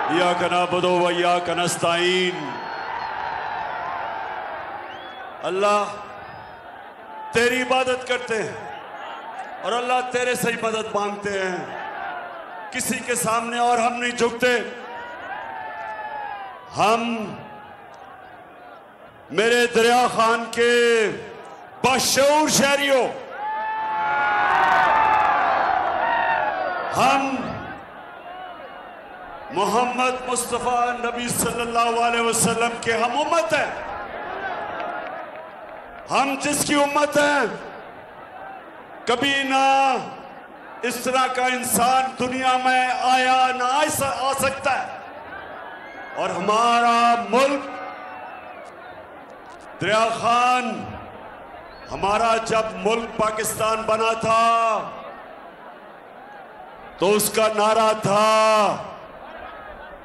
इय्याका नअबुदु व इय्याका नस्तईन। अल्लाह तेरी इबादत करते हैं और अल्लाह तेरे से ही मदद मांगते हैं, किसी के सामने और हम नहीं झुकते। हम मेरे दरिया खान के बशऊर शहरियों, हम मोहम्मद मुस्तफ़ा नबी सल्लल्लाहु अलैहि वसल्लम के हम उम्मत हैं। हम जिसकी उम्मत हैं, कभी ना इस तरह का इंसान दुनिया में आया ना आ सकता है। और हमारा मुल्क दरिया खान, हमारा जब मुल्क पाकिस्तान बना था तो उसका नारा था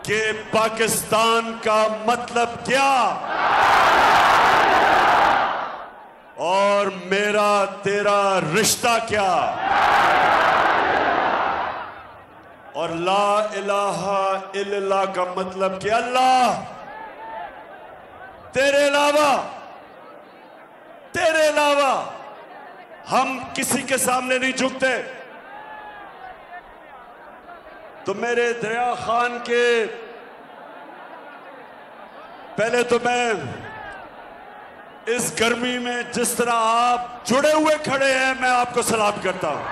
कि पाकिस्तान का मतलब क्या और मेरा तेरा रिश्ता क्या, और ला इलाहा इल्लल्लाह का मतलब कि अल्लाह तेरे अलावा हम किसी के सामने नहीं झुकते। तो मेरे दरिया खान के, पहले तो मैं इस गर्मी में जिस तरह आप जुड़े हुए खड़े हैं, मैं आपको सलाम करता हूं।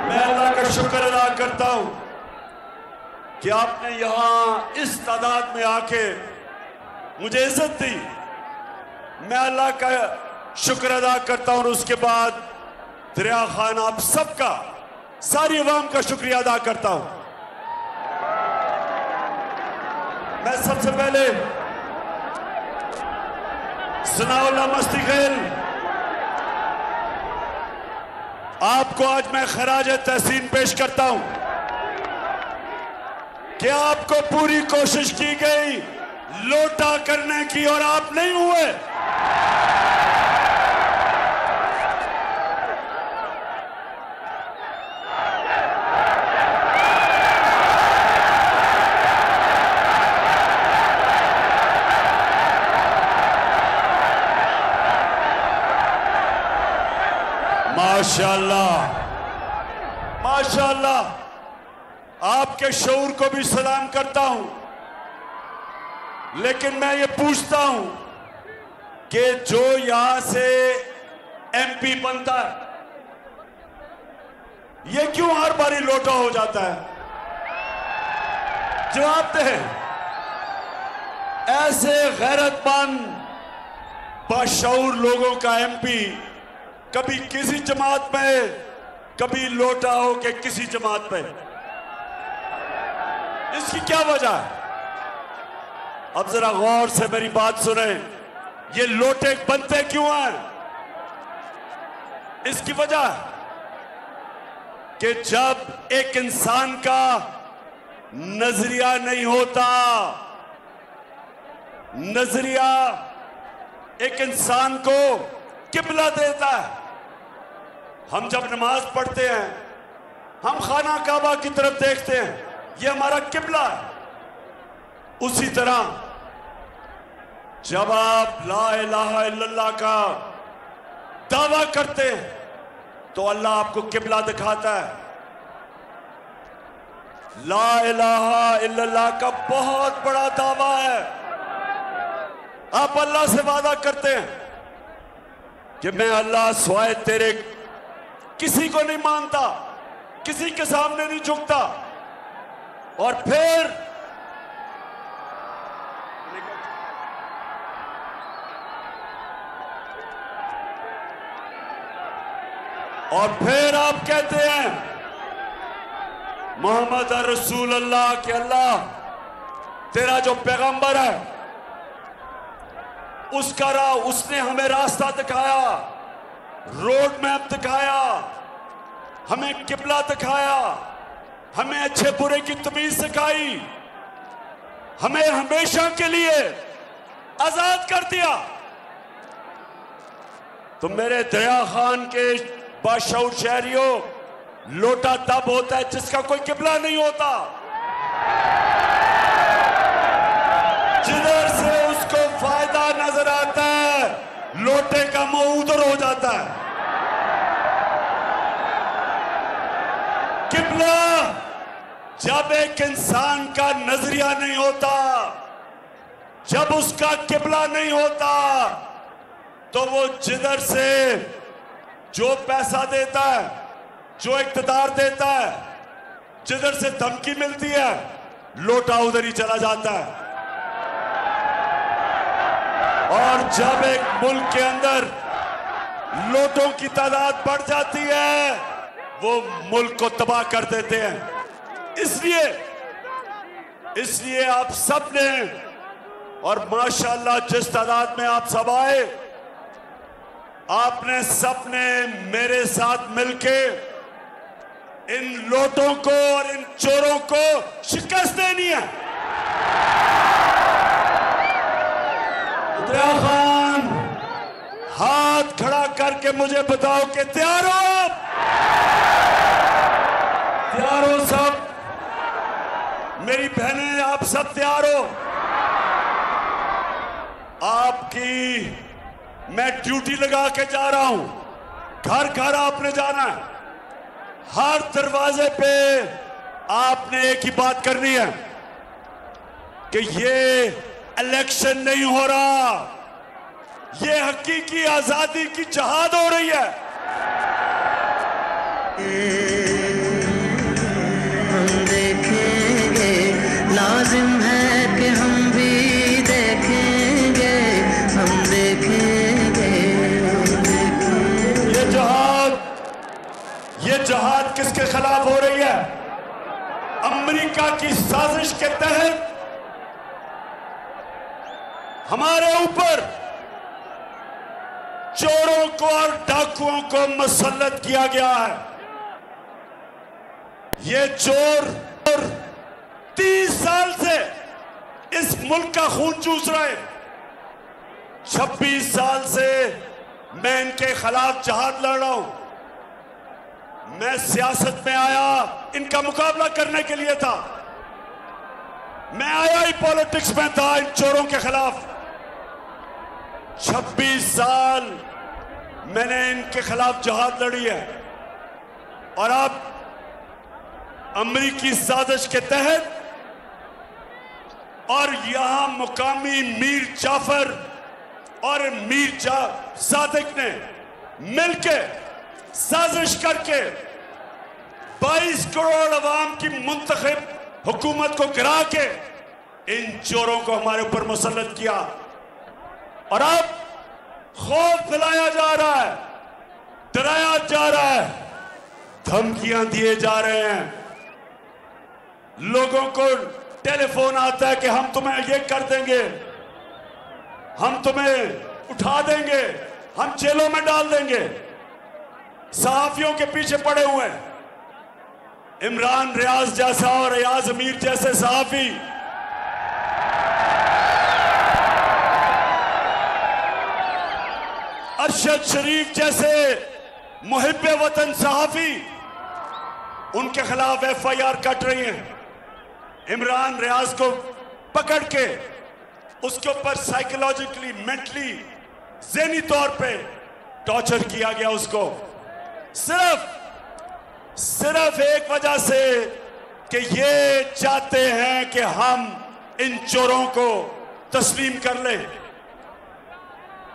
मैं अल्लाह का शुक्र अदा करता हूं कि आपने यहां इस तादाद में आके मुझे इज्जत दी। मैं अल्लाह का शुक्र अदा करता हूं और उसके बाद दरिया खान आप सबका, सारी अवाम का शुक्रिया अदा करता हूं। मैं सबसे पहले सनाउल्लाह मस्ती खेल आपको आज मैं खराज तहसीन पेश करता हूं कि आपको पूरी कोशिश की गई लोटा करने की और आप नहीं हुए। माशाअल्लाह, माशाअल्लाह, आपके शऊर को भी सलाम करता हूं। लेकिन मैं ये पूछता हूं कि जो यहां से एमपी बनता है, ये क्यों हर बारी लोटा हो जाता है? जवाब दे। ऐसे गैरतमंद बाशऊर लोगों का एमपी कभी किसी जमात में, कभी लोटा हो के किसी जमात में, इसकी क्या वजह है? अब जरा गौर से मेरी बात सुने। ये लोटे बनते क्यों हैं? इसकी वजह कि जब एक इंसान का नजरिया नहीं होता, नजरिया एक इंसान को किबला देता है। हम जब नमाज पढ़ते हैं, हम खाना काबा की तरफ देखते हैं, ये हमारा किबला है। उसी तरह जब आप ला इलाहा इल्लल्लाह का दावा करते हैं तो अल्लाह आपको किबला दिखाता है। ला इलाहा इल्लल्लाह का बहुत बड़ा दावा है। आप अल्लाह से वादा करते हैं कि मैं अल्लाह सिवाय तेरे किसी को नहीं मानता, किसी के सामने नहीं झुकता। और फिर आप कहते हैं मोहम्मद रसूल अल्लाह के, अल्लाह तेरा जो पैगंबर है उसने हमें रास्ता दिखाया, रोड मैप दिखाया, हमें किबला दिखाया, हमें अच्छे बुरे की तमीज सिखाई, हमें हमेशा के लिए आजाद कर दिया। तो मेरे दरिया खान के बाशऊर शहरियों, लोटा तब होता है जिसका कोई किबला नहीं होता। जिधर से उसको फायदा नजर आता है, लोटे का मुंह उधर हो जाता है। किबला जब एक इंसान का नजरिया नहीं होता, जब उसका किबला नहीं होता, तो वो जिधर से जो पैसा देता है, जो इख्तियार देता है, जिधर से धमकी मिलती है, लोटा उधर ही चला जाता है। और जब एक मुल्क के अंदर लोटों की तादाद बढ़ जाती है, वो मुल्क को तबाह कर देते हैं। इसलिए आप सब ने, और माशाल्लाह जिस तादाद में आप सब आए, आपने सबने मेरे साथ मिलके इन लोटों को और इन चोरों को शिकस्त देनी है। दरिया खान, हाथ खड़ा करके मुझे बताओ कि तैयार हो आप? तैयार हो सब? मेरी बहनें, आप सब तैयार हो? आपकी मैं ड्यूटी लगा के जा रहा हूं। घर घर आपने जाना है। हर दरवाजे पे आपने एक ही बात करनी है कि ये इलेक्शन नहीं हो रहा, ये हकीकी आजादी की जहाद हो रही है। हम देखेंगे, लाजिम है कि हम भी देखेंगे, हम देखेंगे, हम देखेंगे। ये जहाद किसके खिलाफ हो रही है? अमेरिका की साजिश के तहत हमारे ऊपर चोरों को और डाकुओं को मुसल्लत किया गया है। ये चोर 30 साल से इस मुल्क का खून चूस रहे। 26 साल से मैं इनके खिलाफ जहाद लड़ रहा हूं। मैं सियासत में आया इनका मुकाबला करने के लिए था। मैं आया ही पॉलिटिक्स में था इन चोरों के खिलाफ। 26 साल मैंने इनके खिलाफ जहाद लड़ी है। और अब अमेरिकी साजिश के तहत और यहां मुकामी मीर जाफर और मीर सादिक ने मिलकर साजिश करके 22 करोड़ अवाम की मुंतखब हुकूमत को गिरा के इन चोरों को हमारे ऊपर मुसल्लत किया। और अब खौफ फैलाया जा रहा है, डराया जा रहा है, धमकियां दिए जा रहे हैं। लोगों को टेलीफोन आता है कि हम तुम्हें ये कर देंगे, हम तुम्हें उठा देंगे, हम जेलों में डाल देंगे। सहाफियों के पीछे पड़े हुए हैं। इमरान रियाज जैसा और रियाज अमीर जैसे सहाफी अरशद शरीफ जैसे मुहिब्बे वतन सहाफी, उनके खिलाफ FIR कट रही हैं। इमरान रियाज को पकड़ के उसके ऊपर साइकोलॉजिकली, मेंटली, ज़हनी तौर पे टॉर्चर किया गया। उसको सिर्फ एक वजह से कि ये चाहते हैं कि हम इन चोरों को तस्लीम कर लें।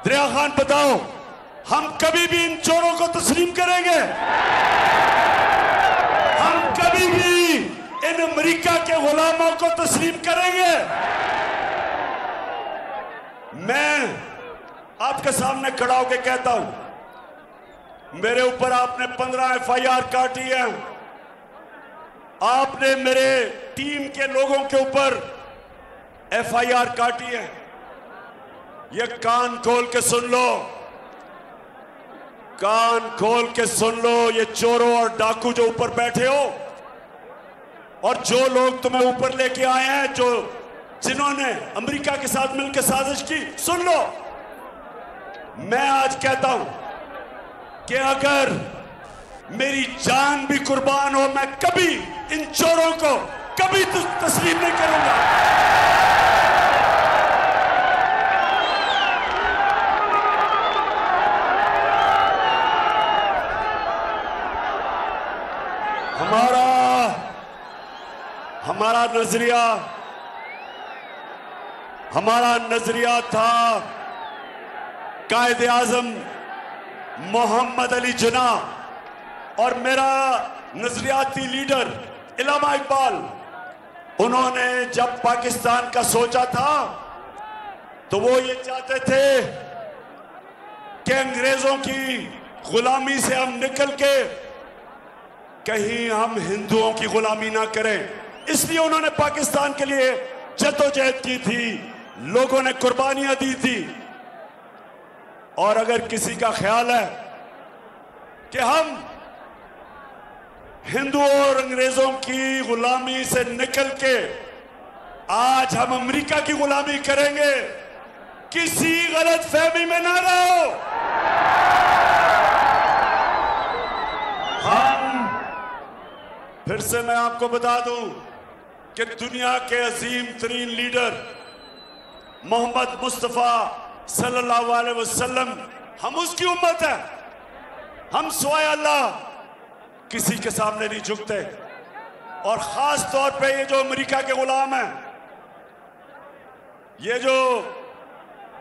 दरिया खान, बताओ, हम कभी भी इन चोरों को तस्लीम करेंगे? हम कभी भी इन अमेरिका के गुलामों को तस्लीम करेंगे? मैं आपके सामने खड़ा होकर कहता हूं, मेरे ऊपर आपने 15 FIR काटी है। आपने मेरे टीम के लोगों के ऊपर FIR काटी है। ये कान खोल के सुन लो, कान खोल के सुन लो। ये चोरों और डाकू जो ऊपर बैठे हो और जो लोग तुम्हें ऊपर लेके आए हैं, जिन्होंने अमेरिका के साथ मिलकर साजिश की, सुन लो। मैं आज कहता हूं कि अगर मेरी जान भी कुर्बान हो, मैं कभी इन चोरों को कभी तस्लीम नहीं करूंगा। हमारा नजरिया था कायदे आजम मोहम्मद अली जिन्ना और मेरा नजरियाती लीडर इल्लामा इकबाल। उन्होंने जब पाकिस्तान का सोचा था तो वो ये चाहते थे कि अंग्रेजों की गुलामी से हम निकल के कहीं हम हिंदुओं की गुलामी ना करें, इसलिए उन्होंने पाकिस्तान के लिए जद्दोजहद की थी, लोगों ने कुर्बानियां दी थी। और अगर किसी का ख्याल है कि हम हिंदुओं और अंग्रेजों की गुलामी से निकल के आज हम अमेरिका की गुलामी करेंगे, किसी गलत फहमी में ना रहो। फिर से मैं आपको बता दूं कि दुनिया के अजीम तरीन लीडर मोहम्मद मुस्तफ़ा सल्लल्लाहु अलैहि वसल्लम, हम उसकी उम्मत है। हम सिवाय अल्लाह किसी के सामने नहीं झुकते। और खास तौर पे ये जो अमेरिका के गुलाम हैं, ये जो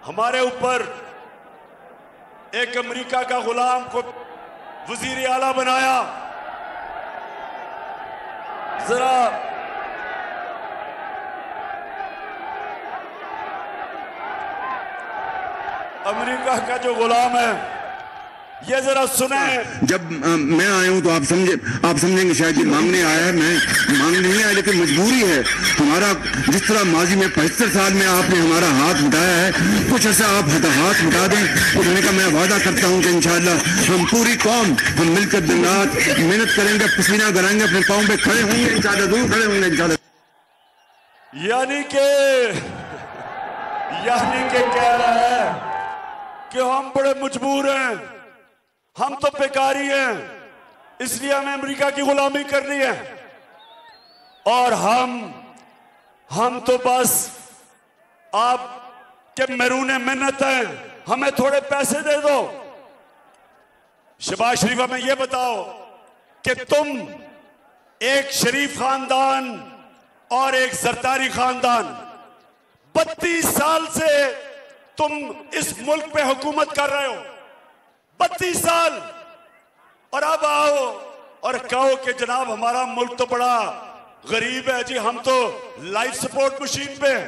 हमारे ऊपर एक अमेरिका का गुलाम को वजीर आला बनाया, जरा अमेरिका का जो गुलाम है ये जरा सुने। जब मैं आया हूं तो आप समझेंगे शायद ये मांगने आया है, मैं मांगने नहीं आया, लेकिन मजबूरी है हमारा। जिस तरह माजी में 75 साल में आपने हमारा हाथ मिटाया है, कुछ ऐसा आप हाथ मिटा दें। उन्होंने कहा मैं वादा करता हूं कि इंशाअल्लाह हम पूरी कौम हम मिलकर दिन रात मेहनत करेंगे, पसीना कराएंगे, अपने पाँव पे खड़े होंगे इंशाअल्लाह, दूर खड़े होंगे इंशाअल्लाह। यानी के कह रहा है कि हम बड़े मजबूर हैं, हम तो बेकारी हैं, इसलिए हमें अमेरिका की गुलामी करनी है। और हम तो बस आप के महरूने मिन्नत हैं, हमें थोड़े पैसे दे दो। शहबाज शरीफ में ये बताओ कि तुम एक शरीफ खानदान और एक सरदारी खानदान 32 साल से तुम इस मुल्क पे हुकूमत कर रहे हो, 32 साल, और अब आओ और कहो कि जनाब हमारा मुल्क तो बड़ा गरीब है जी, हम तो लाइफ सपोर्ट मशीन पे हैं।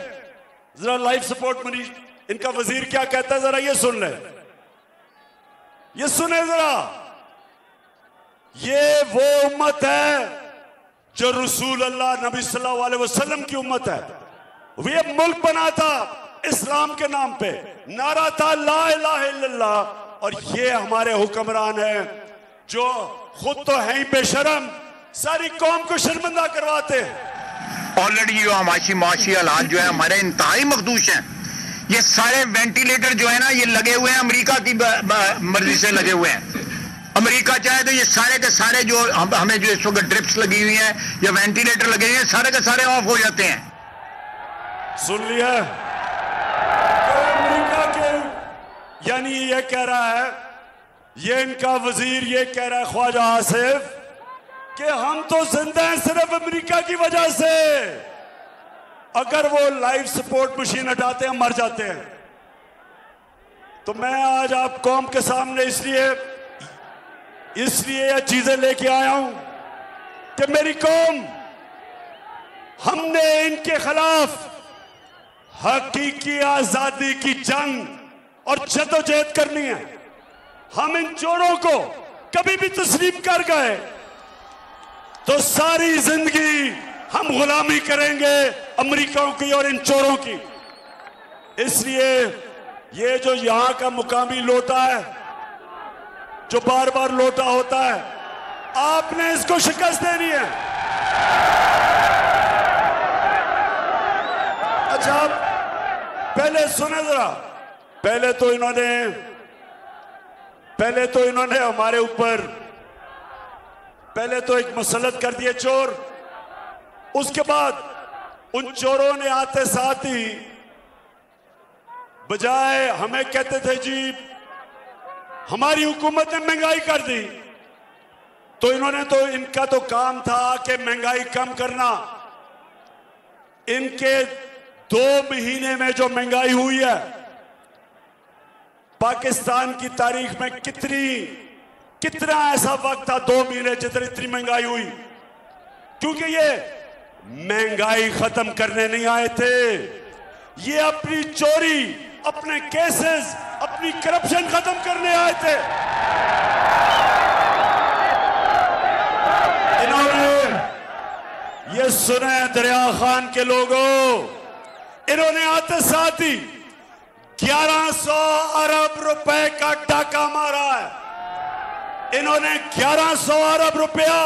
जरा लाइफ सपोर्ट मशीन, इनका वजीर क्या कहता है जरा ये सुन ले, ये सुने जरा। ये वो उम्मत है जो रसूल अल्लाह नबी सल्लल्लाहु अलैहि वसल्लम की उम्मत है। ये मुल्क बना था इस्लाम के नाम पे, नारा था ला इलाहा इल्लल्लाह, और ये हमारे हुक्मरान हैं जो खुद तो हैं ही बेशरम, सारी कौम को शर्मिंदा करवाते हैं। ऑलरेडी जो माशी हालात जो है हमारे इंतहाई मखदूश हैं। ये सारे वेंटिलेटर जो है ना ये लगे हुए हैं, अमेरिका की मर्जी से लगे हुए हैं। अमेरिका चाहे तो ये सारे के सारे जो हमें जो इस वक्त ड्रिप्स लगी हुई हैं या वेंटिलेटर लगे हुए हैं, सारे के सारे ऑफ हो जाते हैं। सुन लिया, अमेरिका के यानी ये कह रहा है, ये इनका वजीर ये कह रहा है ख्वाजा आसिफ कि हम तो जिंदा हैं सिर्फ अमेरिका की वजह से। अगर वो लाइफ सपोर्ट मशीन हटाते हैं मर जाते हैं। तो मैं आज आप कौम के सामने इसलिए ये चीजें लेके आया हूं कि मेरी कौम, हमने इनके खिलाफ हकीकी आजादी की जंग और जद्दोजहद करनी है। हम इन चोरों को कभी भी तस्लीम कर गए तो सारी जिंदगी हम गुलामी करेंगे अमेरिकाओं की और इन चोरों की। इसलिए ये जो यहां का मुकामी लोटा है, जो बार बार लोटा होता है, आपने इसको शिकस्त देनी है। अच्छा पहले सुने जरा, पहले तो इन्होंने हमारे ऊपर पहले तो एक मुसल्लत कर दिए चोर, उसके बाद उन चोरों ने आते साथ ही बजाय हमें कहते थे जी हमारी हुकूमत ने महंगाई कर दी, तो इन्होंने तो इनका तो काम था कि महंगाई कम करना। इनके 2 महीने में जो महंगाई हुई है, पाकिस्तान की तारीख में कितना ऐसा वक्त था 2 महीने जितनी इतनी महंगाई हुई, क्योंकि ये महंगाई खत्म करने नहीं आए थे, ये अपनी चोरी, अपने केसेस, अपनी करप्शन खत्म करने आए थे। इन्होंने ये सुने दरिया खान के लोगों, इन्होंने आते साथ ही 1100 अरब रुपए का डाका मारा है। इन्होंने 1100 अरब रुपया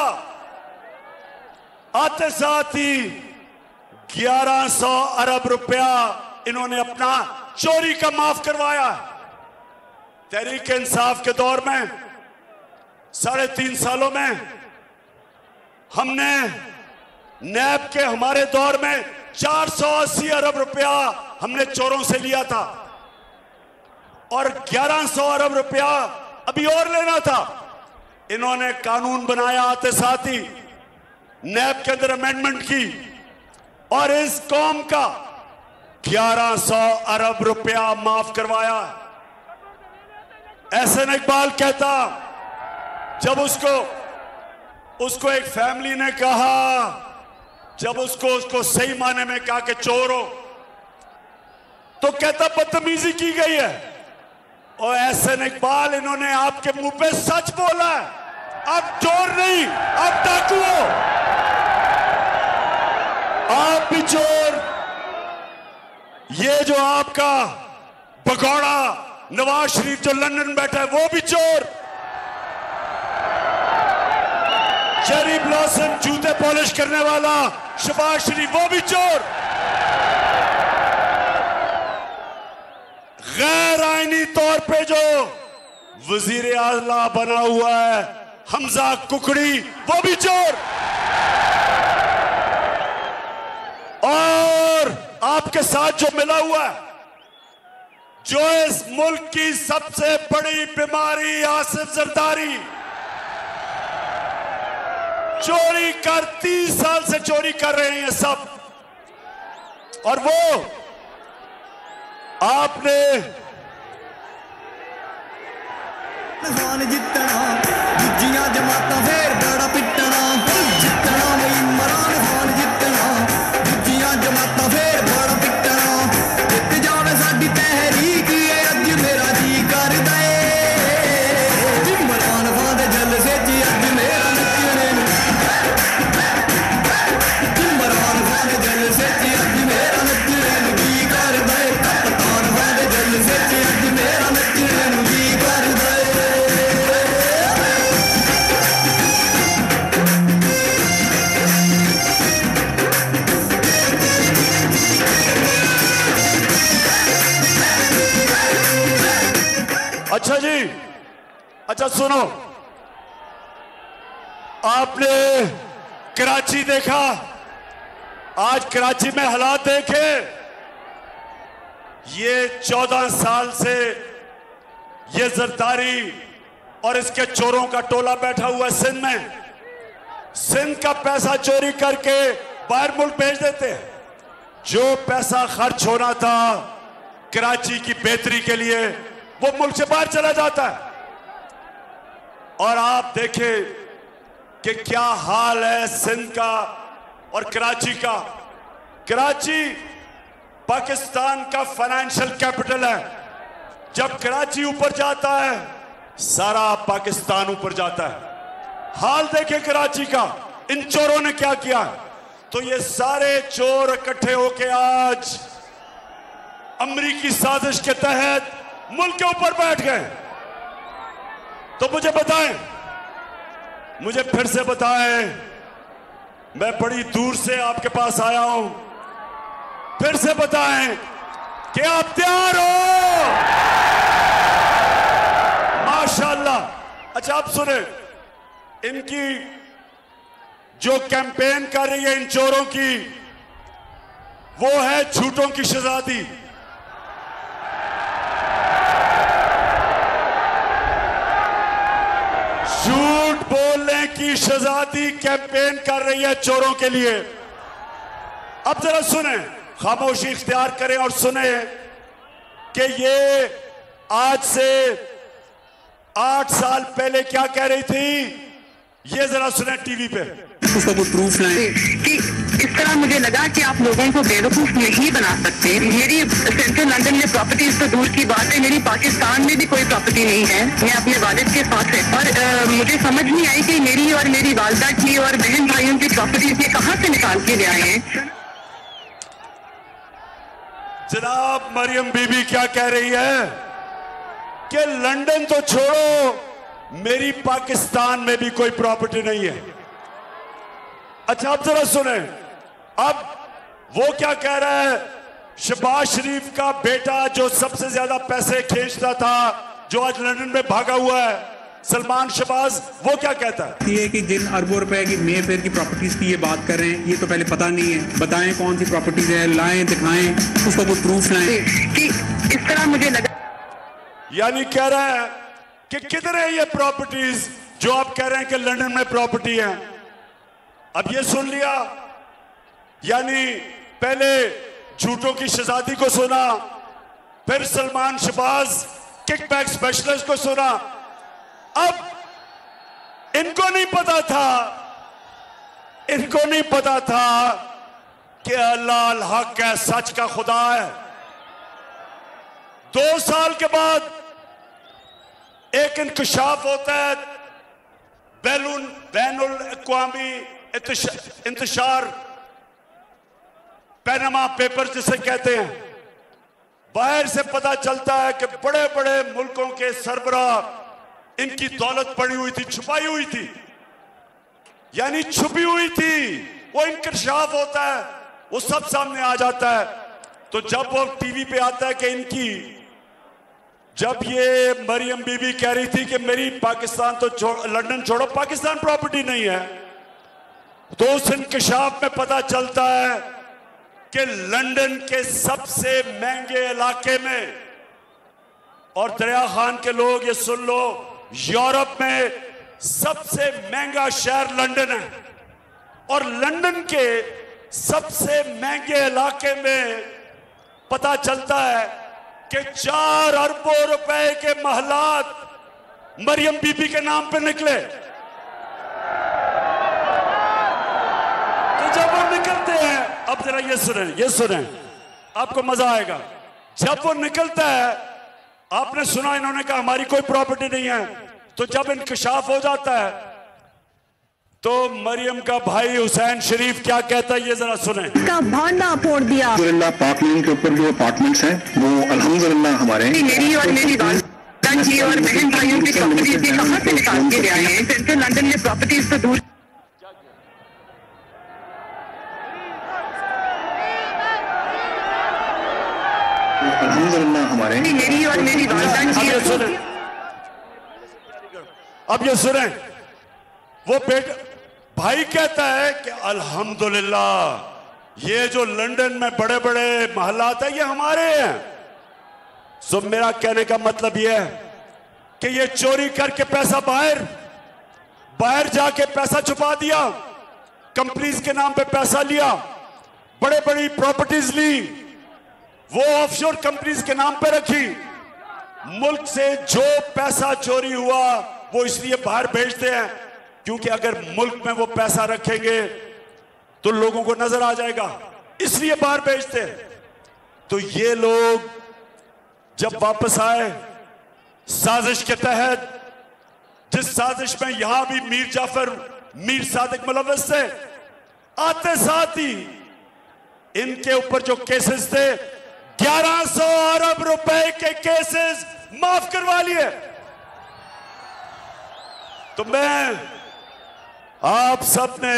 आते साथ ही 1100 अरब रुपया इन्होंने अपना चोरी का माफ करवाया। तहरीक इंसाफ के दौर में 3.5 सालों में हमने नैब के हमारे दौर में 480 अरब रुपया हमने चोरों से लिया था और 1100 अरब रुपया अभी और लेना था। इन्होंने कानून बनाया, आते साथ ही नैब के अंदर अमेंडमेंट की और इस कौम का 1100 अरब रुपया माफ करवाया। एहसन इकबाल कहता, जब उसको एक फैमिली ने कहा, जब उसको सही माने में कहा कि चोर हो, तो कहता बदतमीजी की गई है। और एहसन इकबाल, इन्होंने आपके मुंह पे सच बोला है, आप चोर नहीं, आप डाकू हो, आप भी चोर। ये जो आपका भगौड़ा नवाज शरीफ जो लंदन बैठा है वो भी चोर। चेरी ब्लॉसम जूते पॉलिश करने वाला शहबाज शरीफ वो भी चोर। गैर आईनी तौर पे जो वजीर आला बना हुआ है हमजा कुकड़ी वो भी चोर। और आपके साथ जो मिला हुआ है, जो इस मुल्क की सबसे बड़ी बीमारी आसिफ जरदारी, चोरी कर 30 साल से चोरी कर रहे हैं सब। और वो आपने जितना दूजियां जमाता फिर बड़ा पिटना, जितना मैं इमरान खान जितना दूजियां जमाता फिर बड़ा पिटना, जित जावे साडी तहरीक है अज मेरा जी करदा है, इमरान खान दे जलसे च अज मेरा नचने नूं, इमरान खान दे जलसे च अज मेरा नचने नूं जी करदा है, कप्तान खान दे जलसे च अज मेरा नचने नूं जी करदा है। अच्छा जी, अच्छा सुनो, आपने कराची देखा, आज कराची में हालात देखे। ये 14 साल से ये जरदारी और इसके चोरों का टोला बैठा हुआ है सिंध में। सिंध का पैसा चोरी करके बाहर मुल्क भेज देते हैं। जो पैसा खर्च होना था कराची की बेहतरी के लिए वो मुल्क से बाहर चला जाता है। और आप देखें कि क्या हाल है सिंध का और कराची का। कराची पाकिस्तान का फाइनेंशियल कैपिटल है। जब कराची ऊपर जाता है सारा पाकिस्तान ऊपर जाता है। हाल देखें कराची का, इन चोरों ने क्या किया। तो ये सारे चोर इकट्ठे होके आज अमेरिकी साजिश के तहत मुल्क के ऊपर बैठ गए। तो मुझे बताएं, मुझे फिर से बताएं, मैं बड़ी दूर से आपके पास आया हूं, फिर से बताएं कि आप तैयार हो। माशाल्लाह। अच्छा आप सुने, इनकी जो कैंपेन कर रही है इन चोरों की, वो है झूठों की शहजादी। झूठ बोलने की शहजादी कैंपेन कर रही है चोरों के लिए। अब जरा सुने, खामोशी इख्तियार करें और सुने कि ये आज से 8 साल पहले क्या कह रही थी। ये जरा सुने टीवी पे। उसका कोई प्रूफ लाएं कि इस तरह मुझे लगा कि आप लोगों को बेवकूफ नहीं बना सकते। मेरी सेंट्रल लंदन में प्रॉपर्टीज तो दूर की बात है, मेरी पाकिस्तान में भी कोई प्रॉपर्टी नहीं है। मैं अपने वालिद के साथ है और मुझे समझ नहीं आई कि मेरी और मेरी वालदा की और बहन भाइयों की प्रॉपर्टीज ये कहाँ से निकाल के ले आए हैं। जनाब मरियम बीबी क्या कह रही है कि लंदन तो छोड़ो, मेरी पाकिस्तान में भी कोई प्रॉपर्टी नहीं है। अच्छा अब जरा सुने, अब वो क्या कह रहा है। शहबाज शरीफ का बेटा जो सबसे ज्यादा पैसे खींचता था, जो आज लंदन में भागा हुआ है, सलमान शहबाज, वो क्या कहता है। ये कि जिन अरबों रुपए की मेफेयर की प्रॉपर्टीज की ये बात कर रहे हैं, ये तो पहले पता नहीं है। बताएं कौन सी प्रॉपर्टीज है, लाएं, दिखाएं, उसका कोई प्रूफ लाएं कि इस तरह मुझे लगा। यानी कह रहा है कि किधर है ये प्रॉपर्टीज जो आप कह रहे हैं कि लंदन में प्रॉपर्टी है। अब ये सुन लिया, यानी पहले झूठों की शहजादी को सुना, फिर सलमान शहबाज किकबैक स्पेशलिस्ट को सुना। अब इनको नहीं पता था, इनको नहीं पता था कि अल्लाह अल हक है, सच का खुदा है। 2 साल के बाद एक इंकशाफ होता है, बैनुल अक़वामी इंतशार, पैनामा पेपर जिसे कहते हैं। बाहर से पता चलता है कि बड़े बड़े मुल्कों के सरबराह, इनकी दौलत पड़ी हुई थी, छुपाई हुई थी, यानी छुपी हुई थी। वो इंकशाफ होता है, वो सब सामने आ जाता है। तो जब वो टीवी पे आता है कि इनकी, जब ये मरियम बीबी कह रही थी कि मेरी पाकिस्तान तो लंदन छोड़ो, पाकिस्तान प्रॉपर्टी नहीं है, तो उस इंकशाफ में पता चलता है कि लंदन के सबसे महंगे इलाके में, और दरिया खान के लोग ये सुन लो, यूरोप में सबसे महंगा शहर लंदन है, और लंदन के सबसे महंगे इलाके में पता चलता है कि 4 अरबों रुपए के महलात मरियम बीबी के नाम पे निकले। तो जब वो निकलते हैं, अब जरा ये सुने, आपको मजा आएगा। जब वो निकलता है, आपने सुना इन्होंने कहा हमारी कोई प्रॉपर्टी नहीं है। तो जब इंकशाफ हो जाता है, तो मरियम का भाई हुसैन शरीफ क्या कहता है, ये जरा सुने। का भांडा फोड़ दिया। अल्हम्दुलिल्लाह पार्कलैंड के ऊपर जो अपार्टमेंट्स हैं वो अल्हम्दुलिल्लाह हमारे हैं। मेरी और मेरी वालदा की और बहन भाइयों की प्रॉपर्टीज ये कहाँ से निकाल के ले आए हैं। सेंट्रल लंदन में प्रॉपर्टीज तो दूर। अल्हम्दुलिल्लाह हमारे हैं। मेरी और मेरी वालदा की। अब ये सुने, वो बेटा भाई कहता है कि अल्हम्दुलिल्लाह ये जो लंदन में बड़े बड़े महलात है ये हमारे हैं। सो मेरा कहने का मतलब ये है कि ये चोरी करके पैसा बाहर जाके पैसा छुपा दिया, कंपनीज के नाम पे पैसा लिया, बड़े बड़ी प्रॉपर्टीज ली, वो ऑफशोर कंपनीज के नाम पे रखी। मुल्क से जो पैसा चोरी हुआ वो इसलिए बाहर भेजते हैं क्योंकि अगर मुल्क में वो पैसा रखेंगे तो लोगों को नजर आ जाएगा, इसलिए बाहर भेजते हैं। तो ये लोग जब वापस आए साजिश के तहत, जिस साजिश में यहां भी मीर सादिक मुलव्वस थे, आते साथ ही इनके ऊपर जो केसेस थे 1100 अरब रुपए के केसेस माफ करवा लिए। तो मैं आप सब ने,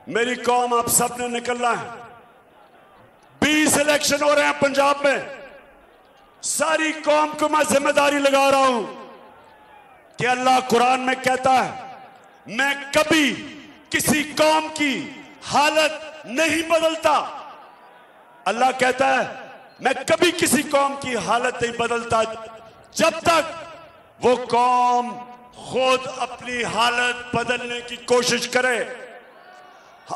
मेरी कौम, आप सब ने निकलना है। 20 इलेक्शन हो रहे हैं पंजाब में। सारी कौम को मैं जिम्मेदारी लगा रहा हूं कि अल्लाह कुरान में कहता है मैं कभी किसी कौम की हालत नहीं बदलता। अल्लाह कहता है मैं कभी किसी कौम की हालत नहीं बदलता जब तक वो कौम खुद अपनी हालत बदलने की कोशिश करे।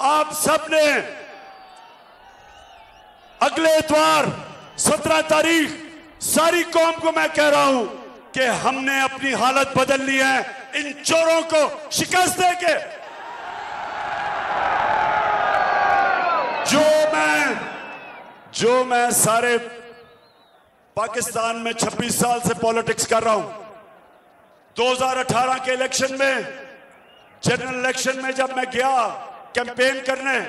आप सबने अगले इतवार 17 तारीख सारी कौम को मैं कह रहा हूं कि हमने अपनी हालत बदलनी है इन चोरों को शिकस्त देके। जो मैं सारे पाकिस्तान में 26 साल से पॉलिटिक्स कर रहा हूं, 2018 के इलेक्शन में, जनरल इलेक्शन में जब मैं गया कैंपेन करने,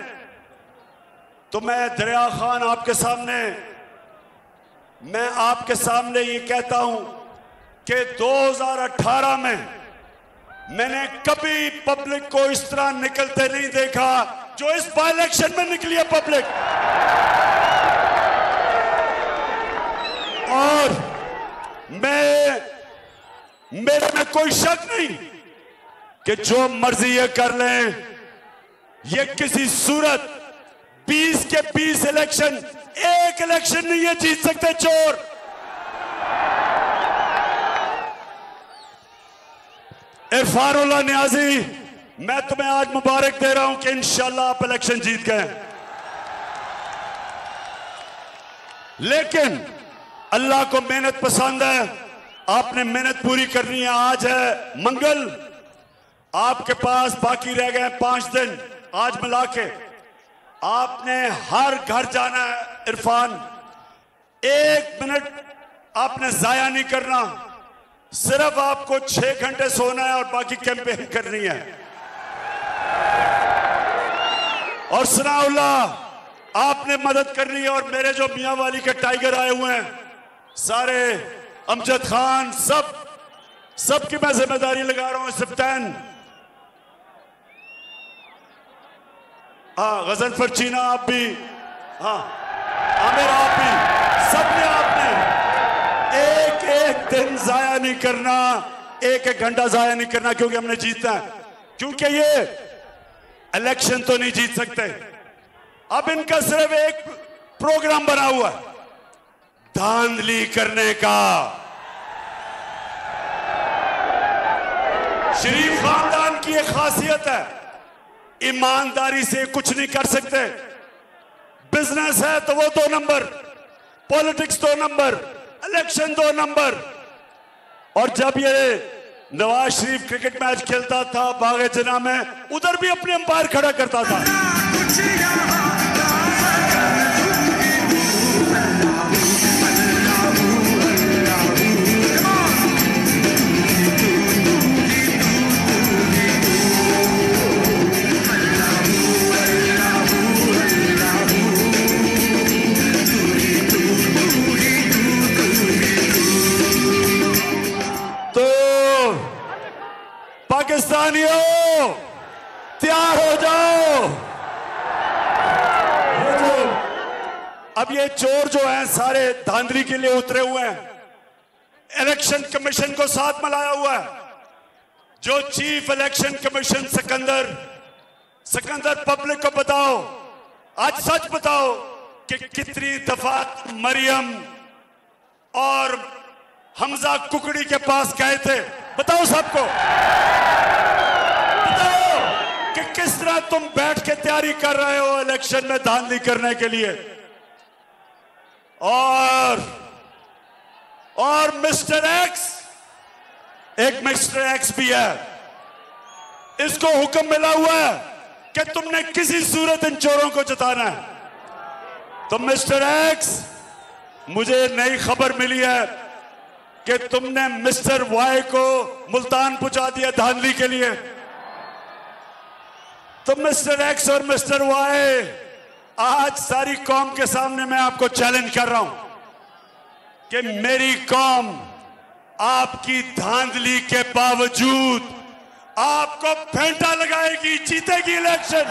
तो मैं दरिया खान मैं आपके सामने ये कहता हूं कि 2018 में मैंने कभी पब्लिक को इस तरह निकलते नहीं देखा जो इस बाय इलेक्शन में निकली है पब्लिक। और मेरे में कोई शक नहीं कि जो मर्जी ये कर लें, ये किसी सूरत 20 के 20 इलेक्शन, एक इलेक्शन नहीं ये जीत सकते चोर। इरफानुल्लाह नियाजी, मैं तुम्हें आज मुबारक दे रहा हूं कि इंशाल्लाह आप इलेक्शन जीत गए। लेकिन अल्लाह को मेहनत पसंद है, आपने मेहनत पूरी करनी है। आज है मंगल, आपके पास बाकी रह गए 5 दिन, आज मिला के आपने हर घर जाना है। इरफान, 1 मिनट आपने जाया नहीं करना, सिर्फ आपको 6 घंटे सोना है और बाकी कैंपेन करनी है। और सनाउल्लाह, आपने मदद करनी है। और मेरे जो मियां वाली के टाइगर आए हुए हैं सारे, अमजद खान, सबकी मैं जिम्मेदारी लगा रहा हूं। सिफ्तैन, हाँ, गजनफर चीना आप भी, हाँ आमिर आप भी, सबने आपने एक दिन जाया नहीं करना, एक घंटा जाया नहीं करना, क्योंकि हमने जीतना है। क्योंकि ये इलेक्शन तो नहीं जीत सकते। अब इनका सिर्फ एक प्रोग्राम बना हुआ है, धांधली करने का। शरीफ खानदान की एक खासियत है, ईमानदारी से कुछ नहीं कर सकते। बिजनेस है तो वो 2 number, politics 2 number, election 2 number. और जब ये नवाज शरीफ क्रिकेट मैच खेलता था बागे जना में, उधर भी अपने अंपायर खड़ा करता था। पाकिस्तानियों, तैयार हो जाओ। अब ये चोर जो हैं सारे धांधली के लिए उतरे हुए हैं, इलेक्शन कमीशन को साथ मिलाया हुआ है। जो chief election commission Sikandar public को बताओ, आज सच बताओ कि कितनी दफा मरियम और हमजा कुकड़ी के पास गए थे, बताओ सबको। बताओ कि किस तरह तुम बैठ के तैयारी कर रहे हो इलेक्शन में धांधली करने के लिए। और मिस्टर एक्स, एक मिस्टर एक्स भी है, इसको हुक्म मिला हुआ है कि तुमने किसी सूरत इन चोरों को जिताना है। तो मिस्टर एक्स, मुझे नई खबर मिली है कि तुमने मिस्टर वाई को मुल्तान पहुंचा दिया धांधली के लिए। तो मिस्टर एक्स और मिस्टर वाई, आज सारी कौम के सामने मैं आपको चैलेंज कर रहा हूं कि मेरी कौम आपकी धांधली के बावजूद आपको फेंटा लगाएगी, जीतेगी इलेक्शन।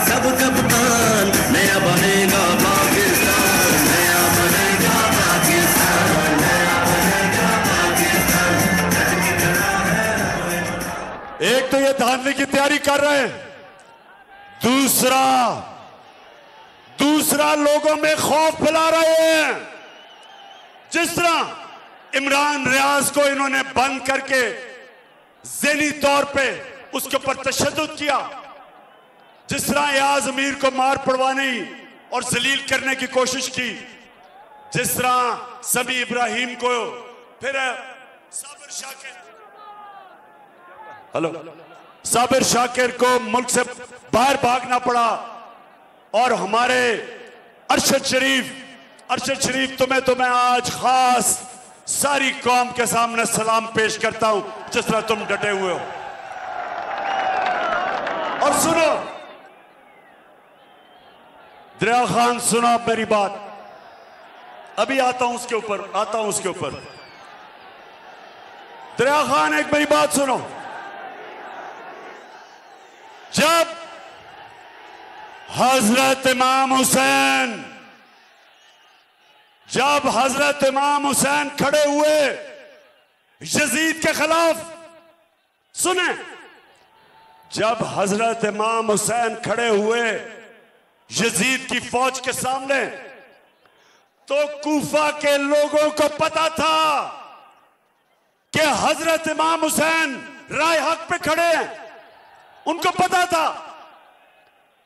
सब कप्तान नया बनेगा पाकिस्तान, नया बनेगा पाकिस्तान, नया बनेगा पाकिस्तान। धांधली की तैयारी कर रहे हैं। दूसरा लोगों में खौफ फैला रहे हैं। जिस तरह इमरान रियाज को इन्होंने बंद करके ज़हनी तौर पे उसके ऊपर तशद्दुद किया, जिस तरह एयाज अमीर को मार पड़वाने और जलील करने की कोशिश की, जिस तरह समी इब्राहिम को, फिर साबिर शाकिर को मुल्क से बाहर भागना पड़ा, और हमारे अरशद शरीफ तुम्हें आज खास सारी कौम के सामने सलाम पेश करता हूं, जिस तरह तुम डटे हुए हो। और सुनो दरिया खान, सुनो अब मेरी बात, अभी आता हूं उसके ऊपर। दरिया खान, एक मेरी बात सुनो। जब हजरत इमाम हुसैन खड़े हुए यजीद के खिलाफ, सुने, जब हजरत इमाम हुसैन खड़े हुए यजीद की फौज के सामने, तो कूफा के लोगों को पता था कि हजरत इमाम हुसैन राय हक पे खड़े हैं, उनको पता था।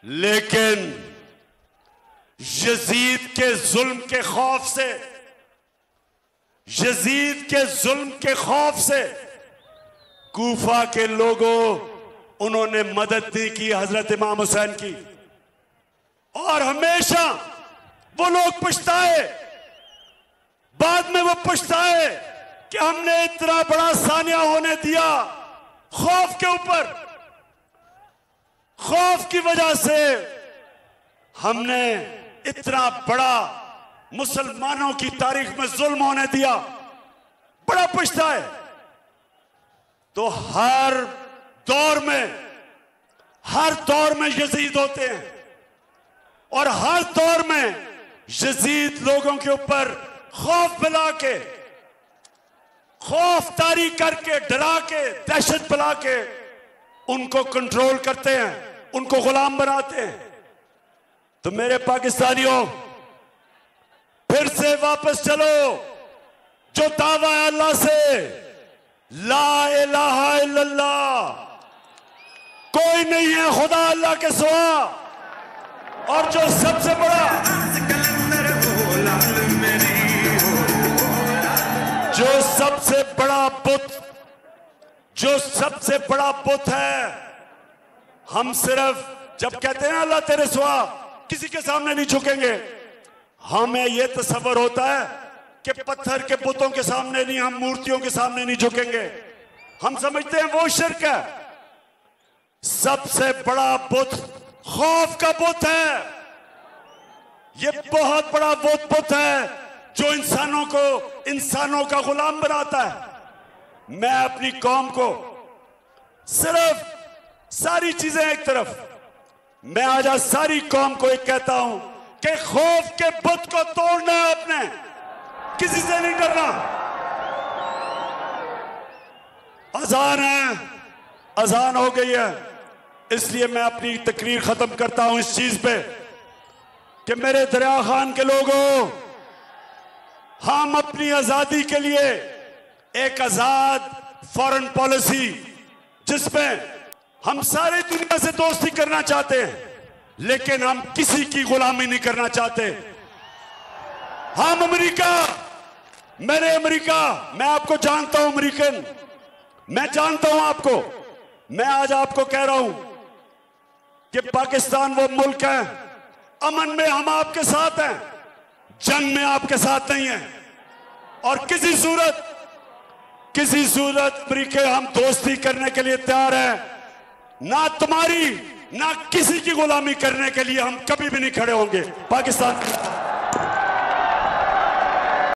लेकिन यजीद के जुल्म के खौफ से कूफा के लोगों, उन्होंने मदद नहीं की हजरत इमाम हुसैन की। और हमेशा वो लोग पछताए, बाद में वो पछताए कि हमने इतना बड़ा सानिया होने दिया। खौफ के ऊपर, खौफ की वजह से हमने इतना बड़ा मुसलमानों की तारीख में जुल्म होने दिया, बड़ा पछताए। तो हर दौर में यजीद होते हैं, और हर दौर में यजीद लोगों के ऊपर खौफ फैला के, खौफ तारी करके, डरा के, दहशत फैला के उनको कंट्रोल करते हैं, उनको गुलाम बनाते हैं। तो मेरे पाकिस्तानियों, फिर से वापस चलो, जो दावा है अल्लाह से, ला इलाहा इल्लल्लाह, कोई नहीं है खुदा अल्लाह के सिवा, और जो सबसे बड़ा बुत है, हम सिर्फ जब कहते हैं अल्लाह तेरे सिवा किसी के सामने नहीं झुकेंगे, हमें यह तसव्वुर होता है कि पत्थर के बुतों के सामने नहीं, हम मूर्तियों के सामने नहीं झुकेंगे। हम समझते हैं वो शिर्क है। सबसे बड़ा बुत खौफ का बुत है। यह बहुत बड़ा बुत है जो इंसानों का गुलाम बनाता है। मैं अपनी कौम को सिर्फ, सारी चीजें एक तरफ, मैं आज सारी कौम को एक कहता हूं कि खौफ के बुत को तोड़ना है, अपने किसी से नहीं डरना। अजान है, अजान हो गई है, इसलिए मैं अपनी तकरीर खत्म करता हूं इस चीज पे कि मेरे दरिया खान के लोगों, हम अपनी आजादी के लिए एक आजाद फॉरेन पॉलिसी, जिसमें हम सारी दुनिया से दोस्ती करना चाहते हैं, लेकिन हम किसी की गुलामी नहीं करना चाहते। हम अमेरिका, मैं आपको जानता हूं, अमेरिकन, मैं जानता हूं आपको। मैं आज आपको कह रहा हूं कि पाकिस्तान वो मुल्क है, अमन में हम आपके साथ हैं, जंग में आपके साथ नहीं है। और किसी सूरत अमेरिका, हम दोस्ती करने के लिए तैयार हैं, ना तुम्हारी ना किसी की गुलामी करने के लिए हम कभी भी नहीं खड़े होंगे। पाकिस्तान